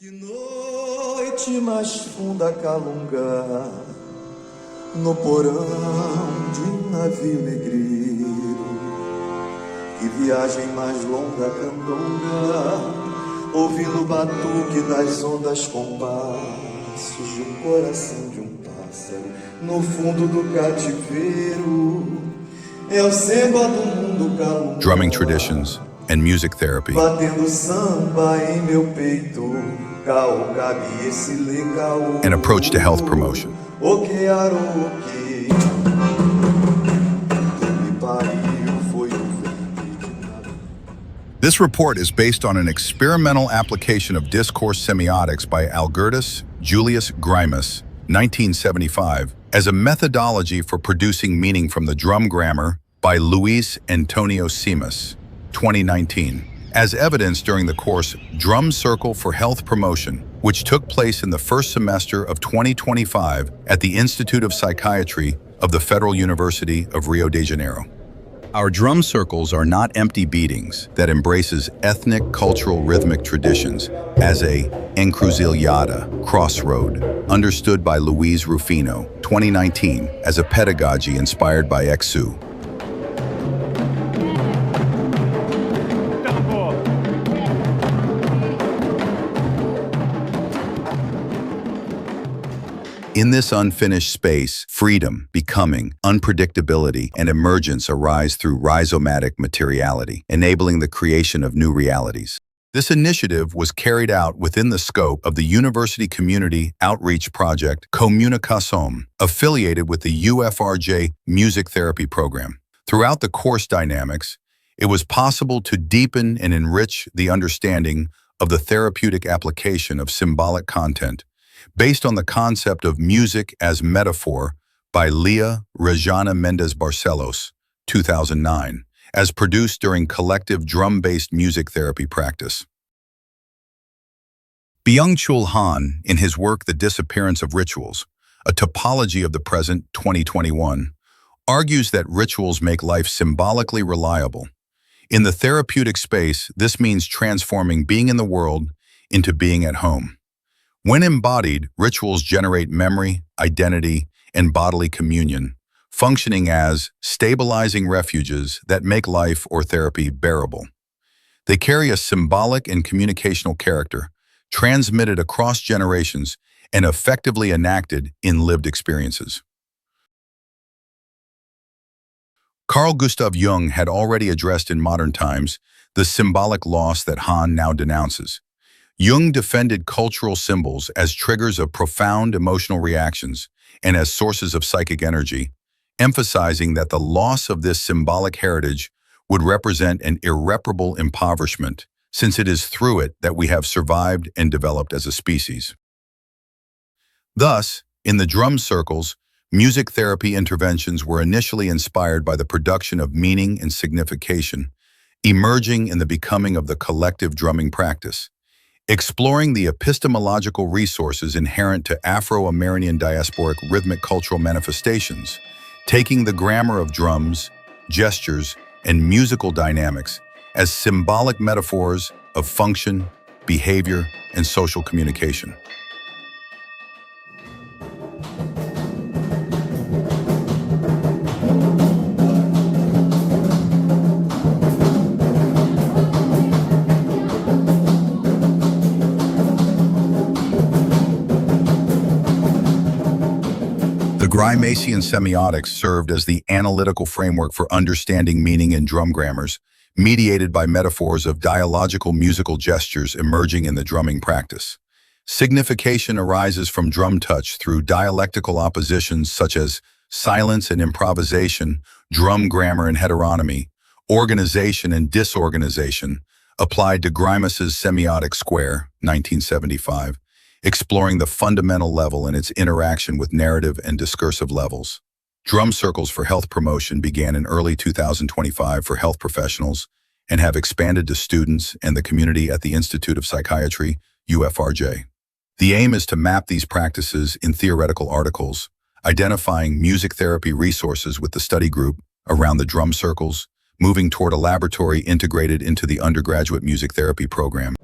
Que noite mais funda calunga no porão de um navio negreiro. Que viagem mais longa candonga, ouvindo o batuque das ondas compassos de um coração de um pássaro no fundo do cativeiro. É o samba do mundo calunga. Drumming traditions and music therapy. Batendo samba em meu peito. An approach to health promotion. This report is based on an experimental application of discourse semiotics by Algertus Julius Grimus, 1975, as a methodology for producing meaning from the drum grammar by Luis Antonio Simas, 2019. As evidenced during the course Drum Circle for Health Promotion, which took place in the first semester of 2025 at the Institute of Psychiatry of the Federal University of Rio de Janeiro. Our drum circles are not empty beatings that embraces ethnic, cultural, rhythmic traditions as a encruzilhada, crossroad, understood by Luis Rufino, 2019, as a pedagogy inspired by Exu. In this unfinished space, freedom, becoming, unpredictability, and emergence arise through rhizomatic materiality, enabling the creation of new realities. This initiative was carried out within the scope of the University Community Outreach Project Comunicação, affiliated with the UFRJ Music Therapy Program. Throughout the course dynamics, it was possible to deepen and enrich the understanding of the therapeutic application of symbolic content based on the concept of music as metaphor by Leah Rejana Mendez Barcelos, 2009, as produced during collective drum-based music therapy practice. Byung-Chul Han, in his work The Disappearance of Rituals, a topology of the present 2021, argues that rituals make life symbolically reliable. In the therapeutic space, this means transforming being in the world into being at home. When embodied, rituals generate memory, identity, and bodily communion, functioning as stabilizing refuges that make life or therapy bearable. They carry a symbolic and communicational character, transmitted across generations and effectively enacted in lived experiences. Carl Gustav Jung had already addressed in modern times the symbolic loss that Han now denounces. Jung defended cultural symbols as triggers of profound emotional reactions and as sources of psychic energy, emphasizing that the loss of this symbolic heritage would represent an irreparable impoverishment, since it is through it that we have survived and developed as a species. Thus, in the drum circles, music therapy interventions were initially inspired by the production of meaning and signification, emerging in the becoming of the collective drumming practice. Exploring the epistemological resources inherent to Afro-Amerindian diasporic rhythmic cultural manifestations, taking the grammar of drums, gestures, and musical dynamics as symbolic metaphors of function, behavior, and social communication. Grimacian semiotics served as the analytical framework for understanding meaning in drum grammars, mediated by metaphors of dialogical musical gestures emerging in the drumming practice. Signification arises from drum touch through dialectical oppositions such as silence and improvisation, drum grammar and heteronomy, organization and disorganization, applied to Grimus's semiotic square, 1975. Exploring the fundamental level and its interaction with narrative and discursive levels. Drum circles for health promotion began in early 2025 for health professionals and have expanded to students and the community at the Institute of Psychiatry, UFRJ. The aim is to map these practices in theoretical articles, identifying music therapy resources with the study group around the drum circles, moving toward a laboratory integrated into the undergraduate music therapy program.